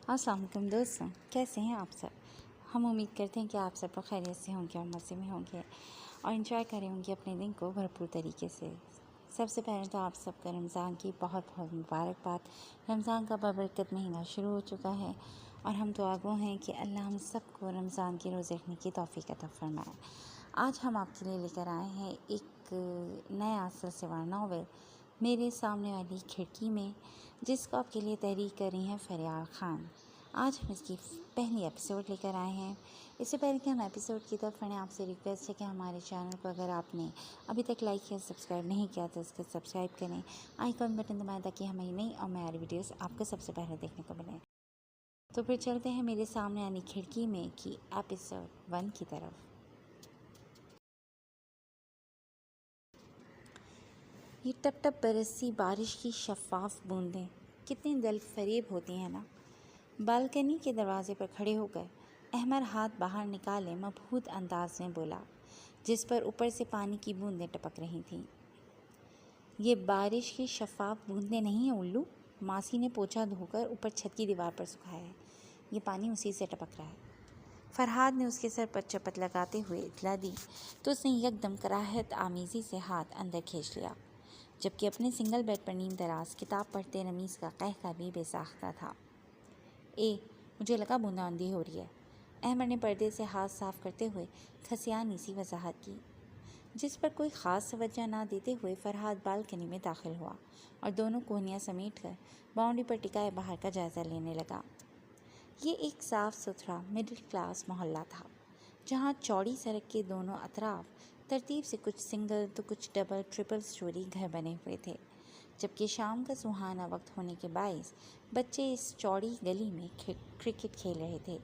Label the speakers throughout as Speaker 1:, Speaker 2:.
Speaker 1: अस्सलाम वालेकुम दोस्तों, कैसे हैं आप सब। हम उम्मीद करते हैं कि आप सब लोग खैरियत से होंगे और मज़े में होंगे और एंजॉय कर रहे होंगे अपने दिन को भरपूर तरीके से। सबसे पहले तो आप सबको रमज़ान की बहुत बहुत मुबारकबाद। रमज़ान का बरकत महीना शुरू हो चुका है और हम दुआ गो हैं कि अल्लाह हम सबको रमज़ान के रोज़े रखने की तौफ़ीक अता फ़रमाए। आज हम आपके लिए लेकर आए हैं एक नया सिलसिलेवार नावल मेरे सामने वाली खिड़की में, जिसको आपके लिए तहरीर कर रही हैं फरियाल ख़ान। आज हम इसकी पहली एपिसोड लेकर आए हैं। इससे पहले कि हम एपिसोड की तरफ बढ़ें, आपसे रिक्वेस्ट है कि हमारे चैनल को अगर आपने अभी तक लाइक या सब्सक्राइब नहीं किया तो इसको सब्सक्राइब करें, आइकॉन बटन दबाएं ताकि हमारी नई और नई वीडियोस आपको सबसे पहले देखने को मिलें। तो फिर चलते हैं मेरे सामने यानी खिड़की में की एपिसोड 1 की तरफ। ये टप टप बरसती बारिश की शफ़ाफ बूंदें कितनी दिलफरेब होती हैं ना। बालकनी के दरवाजे पर खड़े होकर अहमर हाथ बाहर निकाले मबहूत अंदाज में बोला, जिस पर ऊपर से पानी की बूंदें टपक रही थीं। ये बारिश की शफ़ाफ बूंदें नहीं हैं उल्लू, मासी ने पोछा धोकर ऊपर छत की दीवार पर सुखाया है। ये पानी उसी से टपक रहा है। फरहाद ने उसके सर पर चपत लगाते हुए इतला दी तो उसने यकदम कराहत आमीज़ी से हाथ अंदर खींच लिया, जबकि अपने सिंगल बेड पर नीम दराज किताब पढ़ते रमीज़ का कहका भी बेसाख्ता था। मुझे लगा बूंदाबांदी हो रही है। अहमद ने पर्दे से हाथ साफ करते हुए खसियानी सी वजाहत की, जिस पर कोई ख़ास तवज्जो ना देते हुए फरहाद बालकनी में दाखिल हुआ और दोनों कोहनियाँ समेट कर बाउंड्री पर टिकाए बाहर का जायज़ा लेने लगा। ये एक साफ़ सुथरा मिडिल क्लास मोहल्ला था, जहाँ चौड़ी सड़क के दोनों अतराफ तरतीब से कुछ सिंगल तो कुछ डबल ट्रिपल स्टोरी घर बने हुए थे। जबकि शाम का सुहाना वक्त होने के बायस बच्चे इस चौड़ी गली में क्रिकेट खेल रहे थे।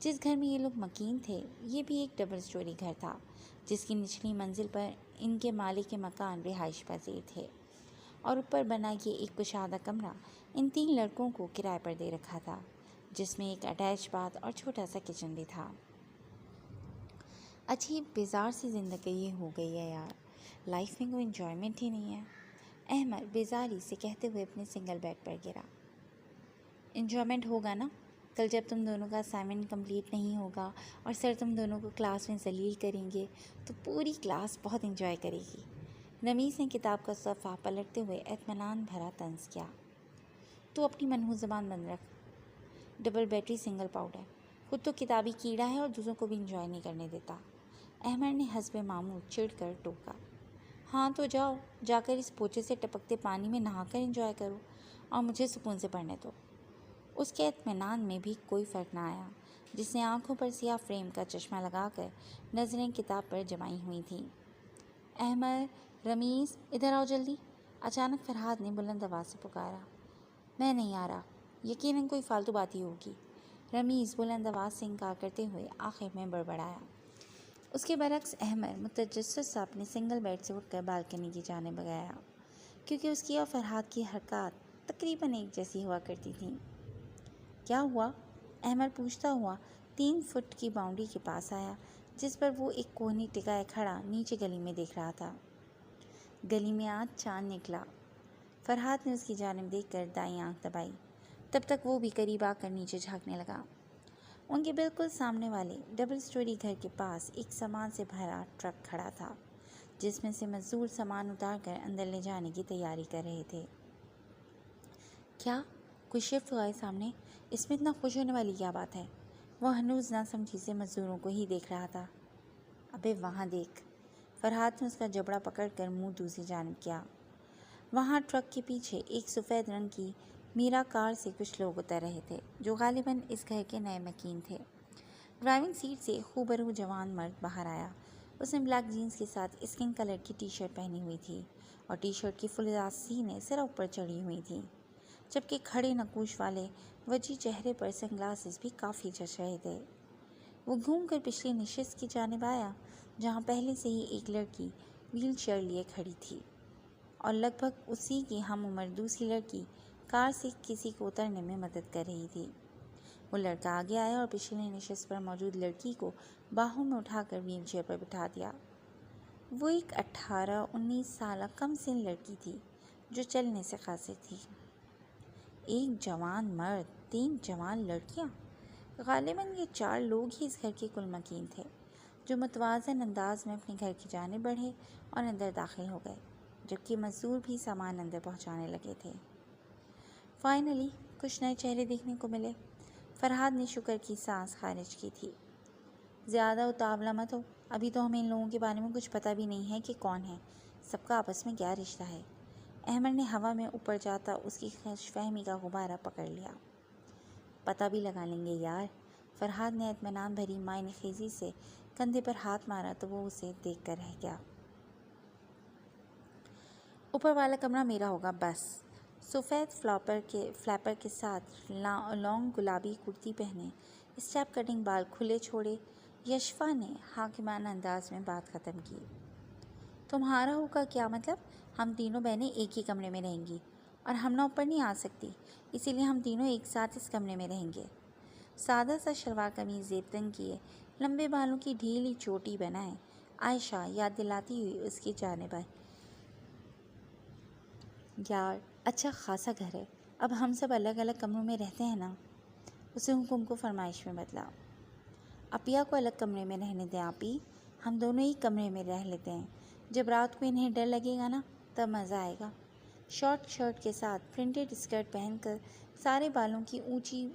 Speaker 1: जिस घर में ये लोग मकीन थे, ये भी एक डबल स्टोरी घर था, जिसकी निचली मंजिल पर इनके मालिक के मकान रिहाइश पजीर थे और ऊपर बना ये एक कुशादा कमरा इन 3 लड़कों को किराए पर दे रखा था, जिसमें एक अटैच बाथ और छोटा सा किचन भी था। अजीब बेजार सी ज़िंदगी हो गई है यार, लाइफ में कोई एंजॉयमेंट ही नहीं है, अहमद बेजारी से कहते हुए अपने सिंगल बेड पर गिरा। एंजॉयमेंट होगा ना, कल जब तुम दोनों का असाइनमेंट कंप्लीट नहीं होगा और सर तुम दोनों को क्लास में जलील करेंगे तो पूरी क्लास बहुत एंजॉय करेगी। रमीज़ ने किताब का सफ़ा पलटते हुए इत्मीनान भरा तंज़ किया। तू अपनी मनहूस ज़बान बंद रख। डबल बैटरी सिंगल पाउडर, खुद तो किताबी कीड़ा है और दूसरों को भी इंजॉय नहीं करने देता। अहमद ने हस्बे मामूल चिढ़ कर टोका। हाँ तो जाओ, जाकर इस पोछे से टपकते पानी में नहाकर एंजॉय करो और मुझे सुकून से पढ़ने दो। उसके इत्मीनान में भी कोई फ़र्क ना आया, जिसने आंखों पर सियाह फ्रेम का चश्मा लगाकर नज़रें किताब पर जमाई हुई थीं। अहमद, रमीज़, इधर आओ जल्दी, अचानक फरहाद ने बुलंद आवाज़ से पुकारा। मैं नहीं आ रहा, यकीनन कोई फालतू बात ही होगी, रमीज़ बुलंद आवाज़ से इनकार करते हुए आखिर में बड़बड़ाया। उसके बरक्स अहमद मुतजस्सिस सा अपने सिंगल बेड से उठकर बालकनी की जानिब गया, क्योंकि उसकी और फरहाद की हरकत तकरीबन एक जैसी हुआ करती थी। क्या हुआ? अहमद पूछता हुआ 3 फुट की बाउंड्री के पास आया, जिस पर वो एक कोहनी टिकाए खड़ा नीचे गली में देख रहा था। गली में आज चांद निकला। फरहाद ने उसकी जानिब देखकर दाईं आंख दबाई, तब तक वो भी करीब आकर नीचे झांकने लगा। उनके बिल्कुल सामने वाले डबल स्टोरी घर के पास एक सामान से भरा ट्रक खड़ा था, जिसमें से मजदूर सामान उतारकर अंदर ले जाने की तैयारी कर रहे थे। क्या कोई शिफ्ट हुआ है सामने? इसमें इतना खुश होने वाली क्या बात है? वह हनूज ना समझी से मजदूरों को ही देख रहा था। अबे वहाँ देख, फरहाद ने उसका जबड़ा पकड़कर मुंह दूसरी जानिब किया। वहाँ ट्रक के पीछे एक सफ़ेद रंग की मीरा कार से कुछ लोग उतर रहे थे, जो गालिबन इस घर के नए मकीन थे। ड्राइविंग सीट से खूबरू जवान मर्द बाहर आया। उसने ब्लैक जीन्स के साथ स्किन कलर की टी शर्ट पहनी हुई थी और टी शर्ट की फुलदार सीने सिर ऊपर चढ़ी हुई थी, जबकि खड़े नकूश वाले वजी चेहरे पर सनग्लासेस भी काफ़ी जच रहे थे। वो घूमकर पिछली नशिस्त की जानिब आया, जहाँ पहले से ही एक लड़की व्हील चेयर लिए खड़ी थी और लगभग उसी की हम उम्र दूसरी लड़की कार से किसी को उतरने में मदद कर रही थी। वो लड़का आगे आया और पिछली नशिस्त पर मौजूद लड़की को बाहों में उठाकर व्हील चेयर पर बिठा दिया। वो एक 18-19 साल कम सिन लड़की थी, जो चलने से कासिर थी। एक जवान मर्द 3 جوان لڑکیاں؟ غالباً یہ 4 لوگ ہی اس گھر کے کل مکین تھے، جو متوازن انداز میں اپنے گھر کی جانب بڑھے اور اندر داخل ہو گئے، جبکہ مزدور بھی سامان اندر پہنچانے لگے تھے۔ فائنلی کچھ نئے چہرے دیکھنے کو ملے۔ فرحاد نے شکر کی سانس خارج کی تھی۔ زیادہ اتاولا مت ہو، ابھی تو ہمیں ان لوگوں کے بارے میں کچھ پتہ بھی نہیں ہے کہ کون ہے، سب کا آپس میں کیا رشتہ ہے۔ احمد نے ہوا میں اوپر جاتا اس کی خوش فہمی کا غبارہ پکڑ لیا۔ پتہ بھی لگا لیں گے یار۔ فرحاد نے اطمینان بھری معنی خیزی سے کندھے پر ہاتھ مارا تو وہ اسے دیکھ کر رہ گیا۔ اوپر والا کمرہ میرا ہوگا بس۔ سفید فلیپر کے ساتھ لانگ گلابی کرتی پہنے، اسٹیپ کٹنگ بال کھلے چھوڑے، یشفا نے حاکمانہ انداز میں بات ختم کی۔ تمہارا ہوگا کیا مطلب؟ ہم تینوں بہنیں ایک ہی کمرے میں رہیں گی اور ہمنا اوپر نہیں آ سکتی، اسی لیے ہم تینوں ایک ساتھ اس کمرے میں رہیں گے۔ سادہ سا شلوار قمیض زیب تنگ کیے، لمبے بالوں کی ڈھیلی چوٹی بنائے عائشہ یاد دلاتی ہوئی اس کی جانب آئی۔ یار اچھا خاصا گھر ہے، اب ہم سب الگ الگ کمروں میں رہتے ہیں نا؟ اسے حکم کو فرمائش میں بدلا۔ اپیا کو الگ کمرے میں رہنے دیں آپی، ہم دونوں ہی کمرے میں رہ لیتے ہیں، جب رات کو انہیں ڈر لگے گا نا تب مزہ آئے گا۔ شارٹ شرٹ کے ساتھ پرنٹڈ اسکرٹ پہن کر سارے بالوں کی اونچی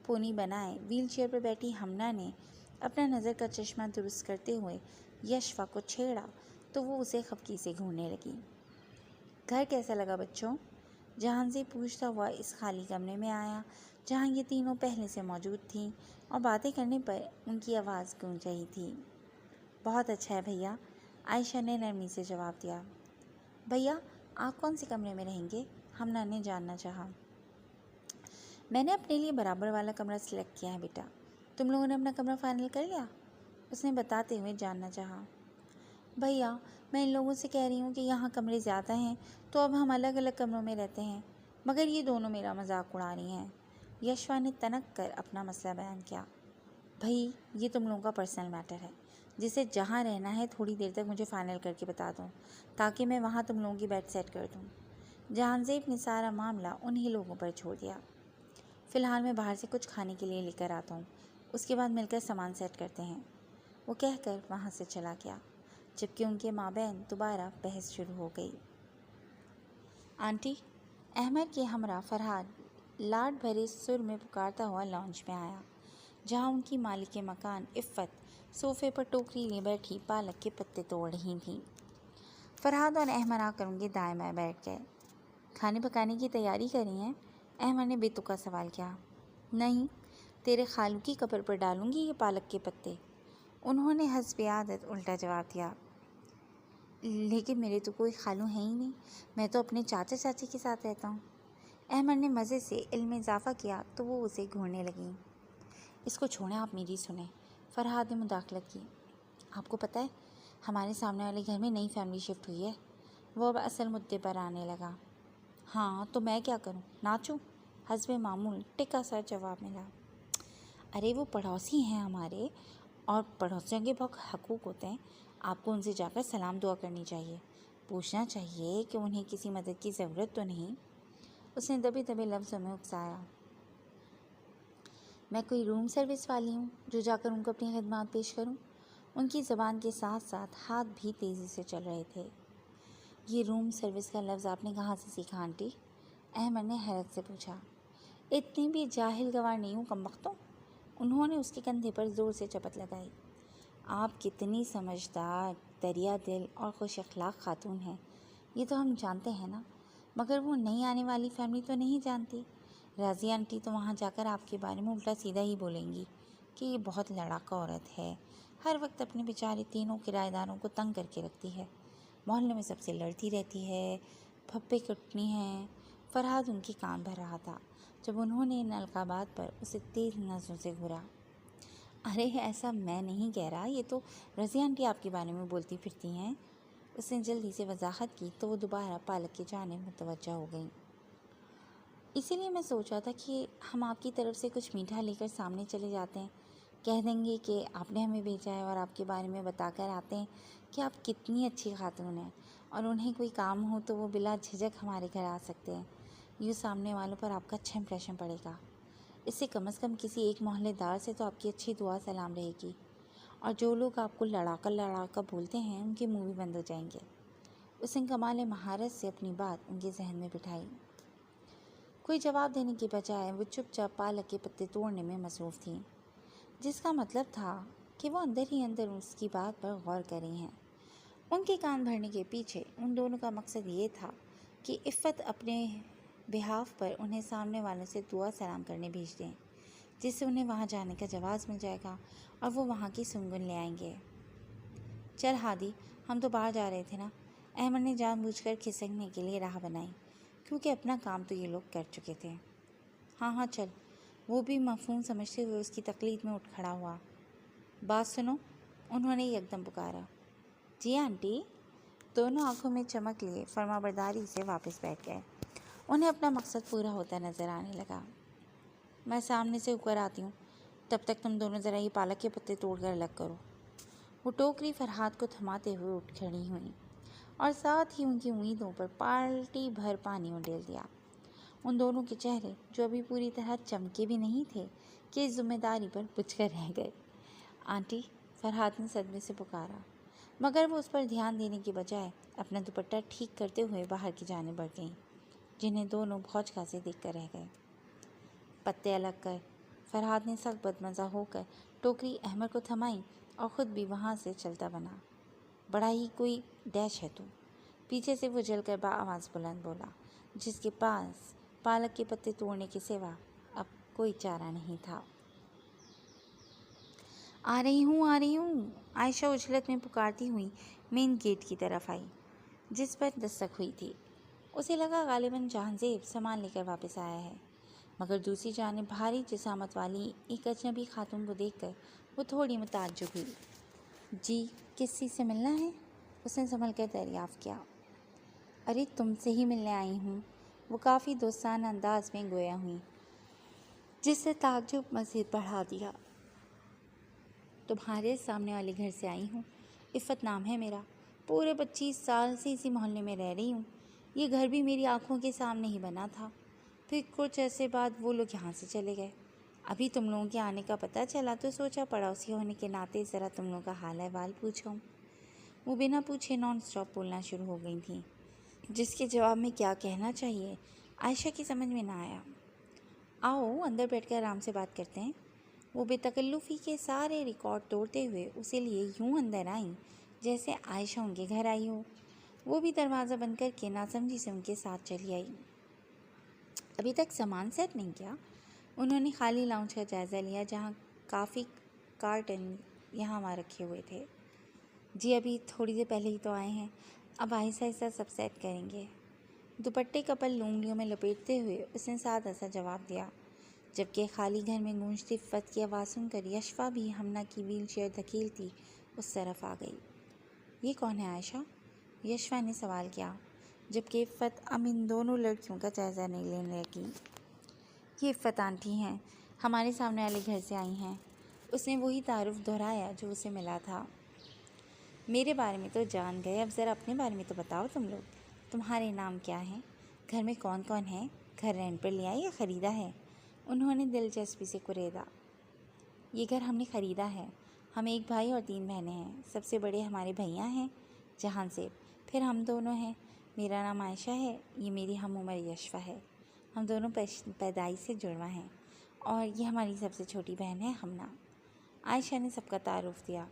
Speaker 1: پونی بنائے ویل چیئر پر بیٹھی ہمنا نے اپنا نظر کا چشمہ درست کرتے ہوئے یشفا کو چھیڑا تو وہ اسے خفگی سے گھورنے لگی۔ گھر کیسا لگا بچوں؟ جہان سے پوچھتا ہوا اس خالی کمرے میں آیا جہاں یہ تینوں پہلے سے موجود تھیں اور باتیں کرنے پر ان کی آواز گونج رہی تھی۔ بہت اچھا ہے بھیا، عائشہ نے نرمی سے جواب دیا۔ بھیا آپ کون سے کمرے میں رہیں گے؟ ہمنا نے جاننا چاہا۔ میں نے اپنے لیے برابر والا کمرہ سلیکٹ کیا ہے بیٹا، تم لوگوں نے اپنا کمرہ فائنل کر لیا؟ اس نے بتاتے ہوئے جاننا چاہا۔ بھیا میں ان لوگوں سے کہہ رہی ہوں کہ یہاں کمرے زیادہ ہیں تو اب ہم الگ الگ کمروں میں رہتے ہیں، مگر یہ دونوں میرا مذاق اڑا رہی ہیں۔ یشوا نے تنک کر اپنا مسئلہ بیان کیا۔ بھائی یہ تم لوگوں کا پرسنل میٹر ہے، جسے جہاں رہنا ہے تھوڑی دیر تک مجھے فائنل کر کے بتا دو تاکہ میں وہاں تم لوگوں کی بیڈ سیٹ کر دوں۔ جہان زیب نے سارا معاملہ انہی لوگوں پر چھوڑ دیا۔ فی الحال میں باہر سے کچھ کھانے کے لیے لے کر آتا ہوں، اس کے بعد مل کر سامان سیٹ کرتے ہیں، وہ کہہ کر وہاں سے چلا گیا، جبکہ ان کے مابین دوبارہ بحث شروع ہو گئی۔ آنٹی، احمد کے ہمراہ فرحاد لاڈ بھرے سر میں پکارتا ہوا لانچ میں آیا، جہاں ان کی مالک مکان عفت صوفے پر ٹوکری لیے بیٹھی پالک کے پتے توڑ رہی تھیں۔ فرحاد اور احمد آ کر ان کے دائیں بائیں بیٹھ گئے۔ کھانے پکانے کی تیاری کر رہی ہیں؟ احمد نے بے تکا سوال کیا۔ نہیں، تیرے خالو کی قبر پر ڈالوں گی یہ پالک کے پتے، انہوں نے حسب عادت الٹا جواب دیا۔ لیکن میرے تو کوئی خالو ہیں ہی نہیں، میں تو اپنے چاچا چاچی کے ساتھ رہتا ہوں۔ احمد نے مزے سے علم میں اضافہ کیا تو وہ اسے گھورنے لگیں۔ اس کو چھوڑیں، آپ میری سنیں، فرحاد نے مداخلت کی۔ آپ کو پتہ ہے ہمارے سامنے والے گھر میں نئی فیملی شفٹ ہوئی ہے۔ وہ اب اصل مدعے پر آنے لگا۔ ہاں تو میں کیا کروں، ناچوں؟ حسب معمول ٹکا سا جواب ملا۔ ارے وہ پڑوسی ہیں ہمارے، اور پڑوسیوں کے بہت حقوق ہوتے ہیں، آپ کو ان سے جا کر سلام دعا کرنی چاہیے، پوچھنا چاہیے کہ انہیں کسی مدد کی ضرورت تو نہیں۔ اس نے دبے دبے لفظوں میں اکسایا۔ میں کوئی روم سروس والی ہوں جو جا کر ان کو اپنی خدمات پیش کروں؟ ان کی زبان کے ساتھ ساتھ ہاتھ بھی تیزی سے چل رہے تھے۔ یہ روم سروس کا لفظ آپ نے کہاں سے سیکھا آنٹی؟ احمد نے حیرت سے پوچھا۔ اتنی بھی جاہل گوار نہیں ہوں کم بختوں، انہوں نے اس کے کندھے پر زور سے چپت لگائی۔ آپ کتنی سمجھدار، دریا دل اور خوش اخلاق خاتون ہیں یہ تو ہم جانتے ہیں نا، مگر وہ نئی آنے والی فیملی تو نہیں جانتی۔ راضی آنٹی تو وہاں جا کر آپ کے بارے میں الٹا سیدھا ہی بولیں گی کہ یہ بہت لڑاکا عورت ہے، ہر وقت اپنے بیچارے تینوں کرایہ داروں کو تنگ کر کے رکھتی ہے، محلے میں سب سے لڑتی رہتی ہے، پھپے کٹنی ہیں۔ فرحاد ان کی کان بھر رہا تھا جب انہوں نے ان القابات پر اسے تیز نظروں سے گھورا۔ ارے ایسا میں نہیں کہہ رہا، یہ تو رضی آنٹی آپ کے بارے میں بولتی پھرتی ہیں۔ اس نے جلدی سے وضاحت کی تو وہ دوبارہ پالک کی جانب متوجہ ہو گئیں۔ اسی لیے میں سوچا تھا کہ ہم آپ کی طرف سے کچھ میٹھا لے کر سامنے چلے جاتے ہیں، کہہ دیں گے کہ آپ نے ہمیں بھیجا ہے اور آپ کے بارے میں بتا کر آتے ہیں کہ آپ کتنی اچھی خاتون ہیں، اور انہیں کوئی کام ہو تو وہ بلا جھجک ہمارے گھر آ سکتے ہیں۔ یوں سامنے والوں پر آپ کا اچھا امپریشن پڑے گا۔ اس سے کم از کم کسی ایک محلے دار سے تو آپ کی اچھی دعا سلام رہے گی، اور جو لوگ آپ کو لڑا کر بولتے ہیں ان کے منہ بھی بند ہو جائیں گے۔ اس نے کمال مہارت سے اپنی بات ان کے ذہن میں بٹھائی۔ کوئی جواب دینے کے بجائے وہ چپ چاپ پالک کے پتے توڑنے میں مصروف تھیں، جس کا مطلب تھا کہ وہ اندر ہی اندر اس کی بات پر غور کر رہی ہیں۔ ان کے کان بھرنے کے پیچھے ان دونوں کا مقصد یہ تھا کہ عفت اپنے بہاف پر انہیں سامنے والوں سے دعا سلام کرنے بھیج دیں، جس سے انہیں وہاں جانے کا جواز مل جائے گا اور وہ وہاں کی سنگن لے آئیں گے۔ چل ہادی، ہم تو باہر جا رہے تھے نا؟ احمد نے جان بوجھ کر کھسکنے کے لیے راہ بنائی، کیونکہ اپنا کام تو یہ لوگ کر چکے تھے۔ ہاں چل، وہ بھی مفہوم سمجھتے ہوئے اس کی تقلید میں اٹھ کھڑا ہوا۔ بات سنو، انہوں نے یکدم پکارا۔ جی آنٹی، دونوں آنکھوں میں چمک لیے فرما برداری سے واپس بیٹھ گئے۔ انہیں اپنا مقصد پورا ہوتا نظر آنے لگا۔ میں سامنے سے اوپر آتی ہوں، تب تک تم دونوں ذرا یہ پالک کے پتے توڑ کر الگ کرو۔ وہ ٹوکری فرحاد کو تھماتے ہوئے اٹھ کھڑی ہوئیں اور ساتھ ہی ان کی امیدوں پر بالٹی بھر پانی اڈیل دیا۔ ان دونوں کے چہرے، جو ابھی پوری طرح چمکے بھی نہیں تھے، کہ اس ذمہ داری پر بجھ کر رہ گئے۔ آنٹی، فرحاد نے صدمے سے پکارا، مگر وہ اس پر دھیان دینے کے بجائے اپنا دوپٹہ ٹھیک کرتے ہوئے باہر کی جانب بڑھ گئیں، جنہیں دونوں بھوج کھانسے دیکھ کر رہ گئے۔ پتے الگ کر، فرحاد نے سخت بدمزہ ہو کر ٹوکری احمد کو تھمائی اور خود بھی وہاں سے چلتا بنا۔ بڑا ہی کوئی ڈیش ہے تو، پیچھے سے وہ جل کر آواز بلند بولا، جس کے پاس پالک کے پتے توڑنے کے سوا اب کوئی چارہ نہیں تھا۔ آ رہی ہوں، عائشہ اجلت میں پکارتی ہوئی مین گیٹ کی طرف آئی، جس پر دستک ہوئی تھی۔ اسے لگا غالباً جہانزیب سامان لے کر واپس آیا ہے، مگر دوسری جانب بھاری جسامت والی ایک اجنبی خاتون کو دیکھ کر وہ تھوڑی متعجب ہوئی۔ جی، کس چیز سے ملنا ہے؟ اس نے سنبھل کر دریافت کیا۔ ارے تم سے ہی ملنے آئی ہوں، وہ کافی دوستانہ انداز میں گویا ہوئی، جس سے تعجب مزید بڑھا دیا۔ تمہارے سامنے والے گھر سے آئی ہوں، عفت نام ہے میرا، پورے 25 سال سے اسی محلے میں رہ رہی ہوں۔ یہ گھر بھی میری آنکھوں کے سامنے ہی بنا تھا، پھر کچھ عرصے بعد وہ لوگ یہاں سے چلے گئے۔ ابھی تم لوگوں کے آنے کا پتہ چلا تو سوچا پڑوسی ہونے کے ناطے ذرا تم لوگوں کا حال احوال پوچھوں۔ وہ بنا پوچھے نان اسٹاپ بولنا شروع ہو گئی تھیں، جس کے جواب میں کیا کہنا چاہیے عائشہ کی سمجھ میں نہ آیا۔ آؤ اندر بیٹھ کر آرام سے بات کرتے ہیں۔ وہ بے تکلفی کے سارے ریکارڈ توڑتے ہوئے اسے لیے یوں اندر آئیں جیسے عائشہ ان کے گھر آئی ہو۔ وہ بھی دروازہ بند کر کے ناسمجھی سے ان کے ساتھ چلی آئی۔ ابھی تک سامان سیٹ نہیں کیا؟ انہوں نے خالی لاؤنج کا جائزہ لیا، جہاں کافی کارٹن یہاں وہاں رکھے ہوئے تھے۔ جی ابھی تھوڑی دیر پہلے ہی تو آئے ہیں، اب آہستہ آہستہ سب سیٹ کریں گے۔ دوپٹے کا پل انگلیوں میں لپیٹتے ہوئے اس نے سادہ سا جواب دیا، جبکہ خالی گھر میں گونجتی عفت کی آواز سن کر یشفا بھی ہمنا کی ویل چیئر دھکیلتی اس طرف آ گئی۔ یہ کون ہے عائشہ؟ یشفا نے سوال کیا، جبکہ عفت اب ان دونوں لڑکیوں کا جائزہ نہیں لینے لگی۔ یہ عفت آنٹی ہیں، ہمارے سامنے والے گھر سے آئی ہیں۔ اس نے وہی تعارف دہرایا جو اسے ملا تھا۔ میرے بارے میں تو جان گئے، اب ذرا اپنے بارے میں تو بتاؤ تم لوگ، تمہارے نام کیا ہیں؟ گھر میں کون کون ہے؟ گھر رینٹ پر لیا یا خریدا ہے؟ انہوں نے دلچسپی سے کریدا۔ یہ گھر ہم نے خریدا ہے، ہم ایک بھائی اور 3 بہنیں ہیں۔ سب سے بڑے ہمارے بھیا ہیں جہانزیب، پھر ہم دونوں ہیں۔ میرا نام عائشہ ہے، یہ میری ہم عمر یشفا ہے، ہم دونوں پیدائش سے جڑواں ہیں، اور یہ ہماری سب سے چھوٹی بہن ہے ہمنا۔ عائشہ نے سب کا تعارف دیا۔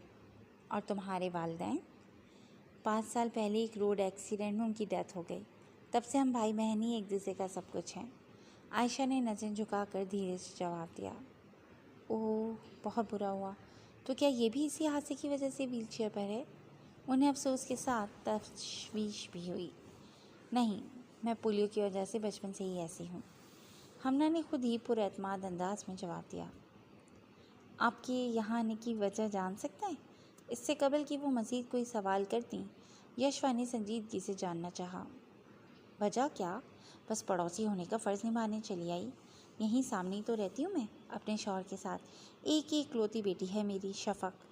Speaker 1: اور تمہارے والدین؟ 5 سال پہلے ایک روڈ ایکسیڈنٹ میں ان کی ڈیتھ ہو گئی، تب سے ہم بھائی بہن ہی ایک دوسرے کا سب کچھ ہیں۔ عائشہ نے نظریں جھکا کر دھیرے سے جواب دیا۔ اوہ، بہت برا ہوا، تو کیا یہ بھی اسی حادثے کی وجہ سے ویل چیئر پر ہے؟ انہیں افسوس کے ساتھ تشویش بھی ہوئی۔ نہیں، میں پولیو کی وجہ سے بچپن سے ہی ایسی ہوں، ہمنا نے خود ہی پر اعتماد انداز میں جواب دیا۔ آپ کے یہاں آنے کی وجہ جان سکتے ہیں؟ اس سے قبل کہ وہ مزید کوئی سوال کرتیں، یشفا نے سنجیدگی سے جاننا چاہا۔ وجہ کیا؟ بس پڑوسی ہونے کا فرض نبھانے چلی آئی، یہیں سامنے ہی تو رہتی ہوں میں اپنے شوہر کے ساتھ۔ ایک اکلوتی بیٹی ہے میری شفق،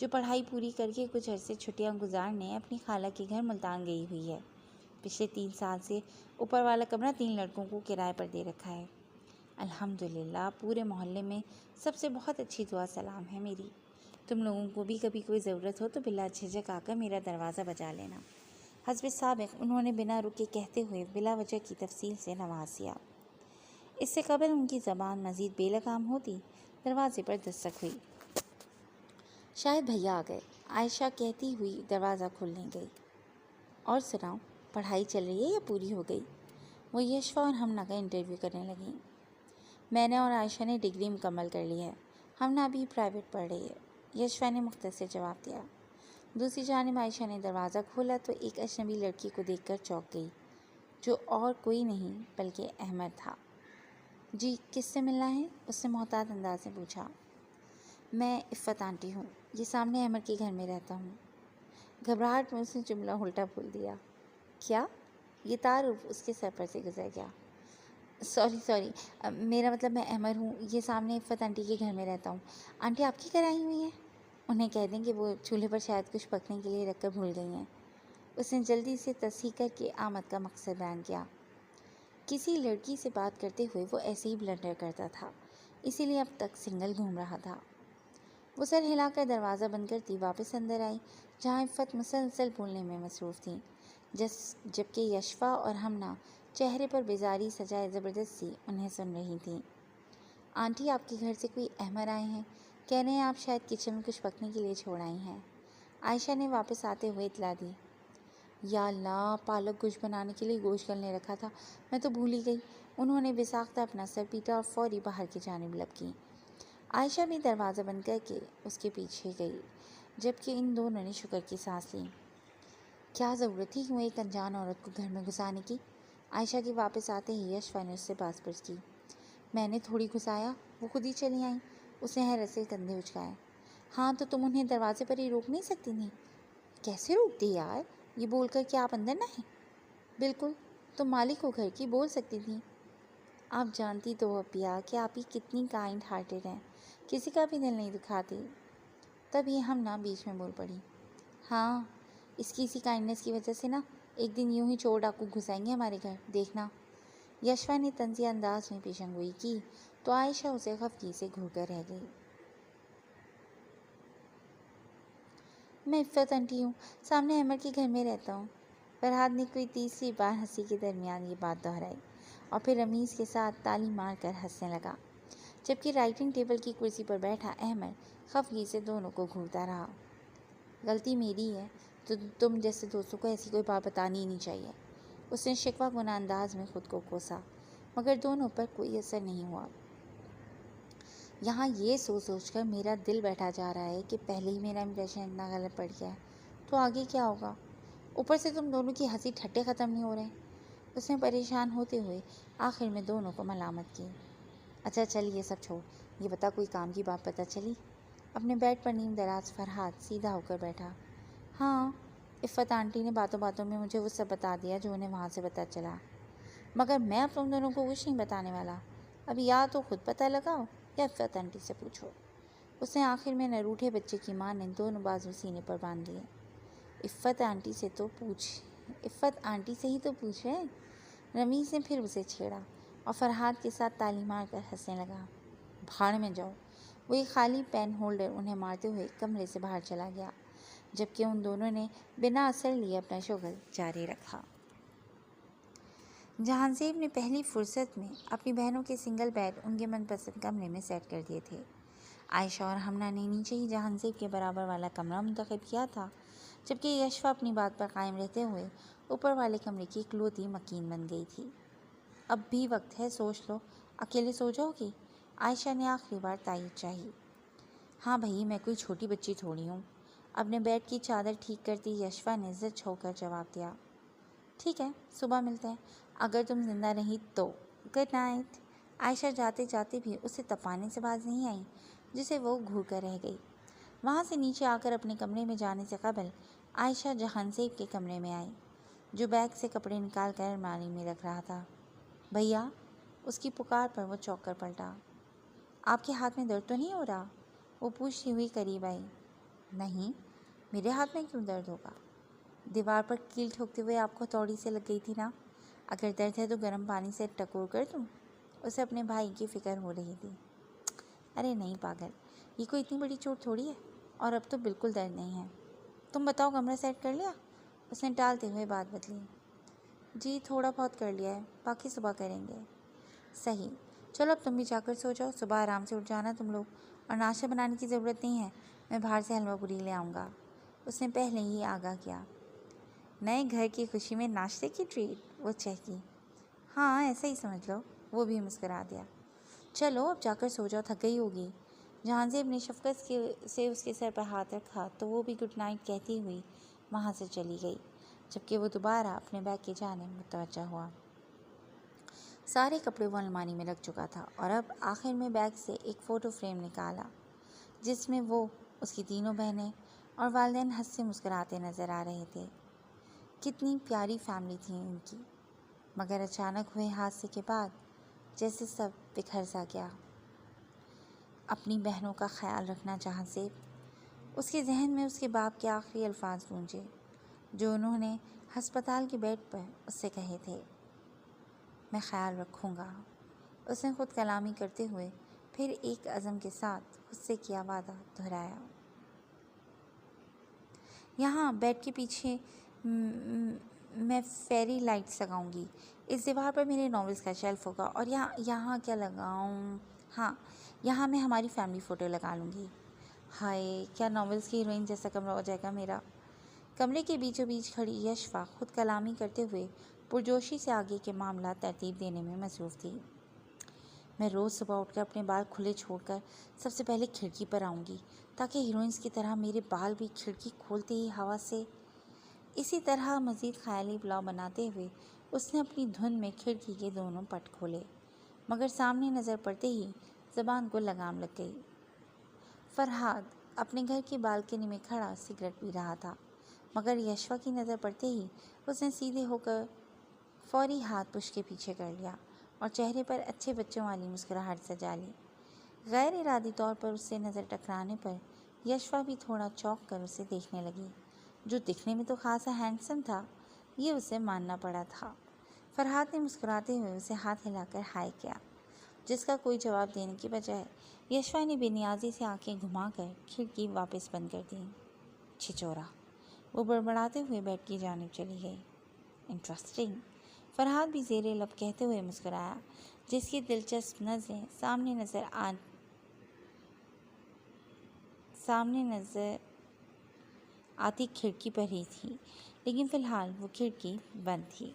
Speaker 1: جو پڑھائی پوری کر کے کچھ عرصے چھٹیاں گزارنے اپنی خالہ کے گھر ملتان گئی ہوئی ہے۔ पिछले 3 साल से ऊपर वाला कमरा 3 लड़कों को किराए पर दे रखा है। अल्हम्दुलिल्लाह पूरे मोहल्ले में सबसे बहुत अच्छी दुआ सलाम है मेरी। तुम लोगों को भी कभी कोई ज़रूरत हो तो बिला झिझक आकर मेरा दरवाज़ा बजा लेना। हस्ब साबिक़ उन्होंने बिना रुके कहते हुए बिला वजह की तफसील से नवाज दिया। इससे कबल उनकी ज़बान मज़ीद बेलगाम होती, दरवाजे पर दस्तक हुई। शायद भैया आ गए, आयशा कहती हुई दरवाज़ा खोलने गई। और सुनाओ, पढ़ाई चल रही है या पूरी हो गई? वो यशफा और हमना का इंटरव्यू करने लगी। मैंने और आयशा ने डिग्री मुकम्मल कर ली है, हमना अभी प्राइवेट पढ़ रही है, यशफा ने मुख्तसर जवाब दिया। दूसरी जानिब आयशा ने दरवाज़ा खोला तो एक अजनबी लड़की को देखकर चौंक गई, जो और कोई नहीं बल्कि अहमद था। जी, किससे मिलना है? उसने मोहतात अंदाज में पूछा। मैं इफ़्फ़त आंटी हूँ, ये सामने अहमद के घर में रहता हूँ। घबराहट में उसने जुमला उल्टा बोल दिया। क्या? ये तारुफ उसके सर पर से गुजर गया। सॉरी, मेरा मतलब मैं अहमद हूँ, ये सामने इफ़्फ़त आंटी के घर में रहता हूँ। आंटी आपकी घर आई हुई हैं? उन्हें कह दें कि वो चूल्हे पर शायद कुछ पकने के लिए रखकर भूल गई हैं। उसने जल्दी से तस्हीह करके आमद का मकसद बयान किया। किसी लड़की से बात करते हुए वो ऐसे ही ब्लंडर करता था, इसीलिए अब तक सिंगल घूम रहा था। वो सर हिलाकर दरवाज़ा बंद करती वापस अंदर आई, जहाँ इफ़्फ़त मुसलसल बोलने में मसरूफ़ थी, जबकि यशफा और हमना चेहरे पर बेजारी सजाए ज़बरदस्ती उन्हें सुन रही थीं। आंटी, आपके घर से कोई अहमद आए हैं, कह रहे हैं आप शायद किचन में कुछ पकने के लिए छोड़ आई हैं। आयशा ने वापस आते हुए इतला दी। या अल्लाह, पालक गोश्त बनाने के लिए गोश्त गलने रखा था, मैं तो भूल ही गई। उन्होंने बेसाख्ता अपना सर पीटा और फौरी बाहर की जानिब लपकी। आयशा भी दरवाज़ा बंद करके उसके पीछे गई, जबकि इन दोनों ने शुक्र की सांस ली। क्या ज़रूरत थी क्यों एक अनजान औरत को घर में घुसाने की? आयशा के वापस आते ही यशफा ने उससे बात की। मैंने थोड़ी घुसाया, वो खुद ही चली आई, उसने हैरत से कंधे उचकाए। हाँ तो तुम उन्हें दरवाजे पर ही रोक नहीं सकती थी? कैसे रोकती यार, ये बोलकर कि आप अंदर ना हैं? बिल्कुल, तुम मालिक हो घर की, बोल सकती थी। आप जानती तो हो अपिया कि आप ही कितनी काइंड हार्टेड हैं, किसी का भी दिल नहीं दुखाती। तभी हमना बीच में बोल पड़ी। हाँ, इसकी इसी काइंडनेस की वजह से ना एक दिन यूं ही चोर डाकू घुसाएंगे हमारे घर, देखना। यशफा ने तंज़िया अंदाज में पेशंगोई की तो आयशा उसे खफगी से घूरकर रह गई। मैं इफ़्फ़त आंटी हूँ, सामने अहमद के घर में रहता हूँ। फरहाद ने कोई तीसरी बार हंसी के दरमियान ये बात दोहराई और फिर रमीज़ के साथ ताली मार कर हंसने लगा, जबकि राइटिंग टेबल की कुर्सी पर बैठा अहमद खफगी से दोनों को घूरता रहा। गलती मेरी है, तो तुम जैसे दोस्तों को ऐसी कोई बात बतानी ही नहीं चाहिए। उसने शिकवा गुना अंदाज में खुद को कोसा, मगर दोनों पर कोई असर नहीं हुआ। यहाँ ये सोच कर मेरा दिल बैठा जा रहा है कि पहले ही मेरा इम्प्रेशन इतना गलत पड़ गया है, तो आगे क्या होगा? ऊपर से तुम दोनों की हंसी ठट्टे ख़त्म नहीं हो रहे। उसने परेशान होते हुए आखिर में दोनों को मलामत की। अच्छा चल, ये सब छोड़, ये बता कोई काम की बात पता चली? अपने बेड पर नीम दराज फरहाद सीधा होकर बैठा। हाँ, इफ़्फ़त आंटी ने बातों बातों में मुझे वो सब बता दिया जो उन्हें वहाँ से पता चला, मगर मैं अब तुम दोनों को कुछ नहीं बताने वाला। अब या तो खुद पता लगाओ या इफ़्फ़त आंटी से पूछो। उसने आखिर में नरूठे बच्चे की मां ने दोनों बाजू सीने पर बांध लिए। इफ़्फ़त आंटी से ही तो पूछ रहे। रमीज़ ने फिर उसे छेड़ा और फरहाद के साथ ताली मार कर हंसने लगा। भाड़ में जाओ। वो एक खाली पेन होल्डर उन्हें मारते हुए कमरे से बाहर चला गया, जबकि उन दोनों ने बिना असर लिए अपना शुगल जारी रखा। जहांज़ेब ने पहली फुर्सत में अपनी बहनों के सिंगल बेड उनके मनपसंद कमरे में सेट कर दिए थे। आयशा और हमना ने नीचे ही जहांज़ेब के बराबर वाला कमरा मुंतखब किया था, जबकि यशफा अपनी बात पर कायम रहते हुए ऊपर वाले कमरे की इकलौती मकीन बन गई थी। अब भी वक्त है, सोच लो, अकेले सो जाओगी? आयशा ने आखिरी बार तायीद चाही। हाँ भाई, मैं कोई छोटी बच्ची थोड़ी हूँ। अपने बेड की चादर ठीक करती यशफा ने ज़िद छोड़कर जवाब दिया। ठीक है, सुबह मिलते हैं, अगर तुम जिंदा रही तो। Good night. आयशा जाते जाते भी उसे तपाने से बाज नहीं आई, जिसे वो घूर कर रह गई। वहाँ से नीचे आकर अपने कमरे में जाने से कबल आयशा जहांज़ेब के कमरे में आई, जो बैग से कपड़े निकाल कर अलमारी में रख रहा था। भैया, उसकी पुकार पर वो चौंक कर पलटा। आपके हाथ में दर्द तो नहीं हो रहा? वो पूछती हुई करीब आई। नहीं, मेरे हाथ में क्यों दर्द होगा? दीवार पर कील ठोकते हुए आपको हथौड़ी से लग गई थी ना? अगर दर्द है तो गर्म पानी से टकोर कर दूँ? उसे अपने भाई की फिक्र हो रही थी। अरे नहीं पागल, ये कोई इतनी बड़ी चोट थोड़ी है, और अब तो बिल्कुल दर्द नहीं है। तुम बताओ, कमरा सेट कर लिया? उसने टालते हुए बात बदली। जी थोड़ा बहुत कर लिया है, बाकी सुबह करेंगे। सही, चलो अब तुम भी जाकर सो जाओ, सुबह आराम से उठ जाना तुम लोग, और नाश्ता बनाने की ज़रूरत नहीं है, मैं बाहर से हलवा पूरी ले आऊँगा। उसने पहले ही आगाह किया। नए घर की खुशी में नाश्ते की ट्रीट, वो चहकी। हाँ ऐसा ही समझ लो, वो भी मुस्कुरा दिया। चलो अब जाकर सो जाओ, थक गई होगी। जहांज़ेब ने शफकत से उसके सर पर हाथ रखा तो वो भी गुड नाइट कहती हुई वहाँ से चली गई, जबकि वो दोबारा अपने बैग की जानिब मुतवज्जा हुआ। सारे कपड़े वो अलमारी में रख चुका था और अब आखिर में बैग से एक फ़ोटो फ्रेम निकाला जिसमें वो, उसकी तीनों बहनें और वालिदैन हंसते मुस्कुराते नज़र आ रहे थे। कितनी प्यारी फैमिली थी उनकी, मगर अचानक हुए हादसे के बाद जैसे सब बिखर सा गया। अपनी बहनों का ख्याल रखना जहांज़ेब। उसके जहन में उसके बाप के आखिरी अल्फाज गूंजे जो उन्होंने हस्पताल के बेड पर उससे कहे थे, मैं ख्याल रखूँगा। उसने खुद कलामी करते हुए फिर एक अज़म के साथ खुद से किया वादा दोहराया। यहाँ बेड के पीछे मैं फेरी लाइट्स लगाऊंगी। इस दीवार पर मेरे नॉवेल्स का शेल्फ होगा, और यहाँ क्या लगाऊं? हाँ, यहाँ मैं हमारी फैमिली फ़ोटो लगा लूँगी। हाय, क्या नॉवेल्स की हीरोइन जैसा कमरा हो जाएगा मेरा। कमरे के बीचों बीच खड़ी यशफा खुद कलामी करते हुए पुरजोशी से आगे के मामला तरतीब देने में मसरूफ़ थी। मैं रोज़ सुबह उठकर अपने बाल खुले छोड़कर सबसे पहले खिड़की पर आऊँगी, ताकि हीरोइंस की तरह मेरे बाल भी खिड़की खोलते ही हवा से। इसी तरह मज़ीद ख़याली पुलाव बनाते हुए उसने अपनी धुन में खिड़की के दोनों पट खोले, मगर सामने नज़र पड़ते ही ज़बान को लगाम लग गई। फरहाद अपने घर की बालकनी में खड़ा सिगरेट पी रहा था, मगर यशवा की नज़र पड़ते ही उसने सीधे होकर फौरी हाथ पुश के पीछे कर लिया और चेहरे पर अच्छे बच्चों वाली मुस्कुराहट सजा ली। गैर इरादी तौर पर उससे नज़र टकराने पर यशवा भी थोड़ा चौंक कर उसे देखने लगी, जो दिखने में तो खासा हैंडसम था, ये उसे मानना पड़ा था। फरहाद ने मुस्कुराते हुए उसे हाथ हिलाकर हाय किया, जिसका कोई जवाब देने की बजाय यशवा ने बेनियाजी से आंखें घुमाकर खिड़की वापस बंद कर दी। छिचोरा, वो बड़बड़ाते हुए बेड की जानिब चली गई। इंटरेस्टिंग, फरहाद भी ज़ेरे लब कहते हुए मुस्कुराया, जिसकी दिलचस्प नज़रें सामने नज़र आती खिड़की पर ही थी, लेकिन फ़िलहाल वो खिड़की बंद थी।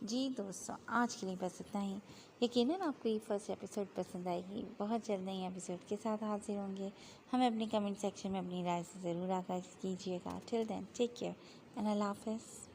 Speaker 1: जी दोस्तों, आज के लिए बस इतना ही। यकीनन आपको ये फर्स्ट एपिसोड पसंद आएगी। बहुत जल्द नए एपिसोड के साथ हाजिर होंगे। हमें अपने कमेंट सेक्शन में अपनी राय से ज़रूर आगाह कीजिएगा। Till then take care and अल्लाह हाफ़िज़।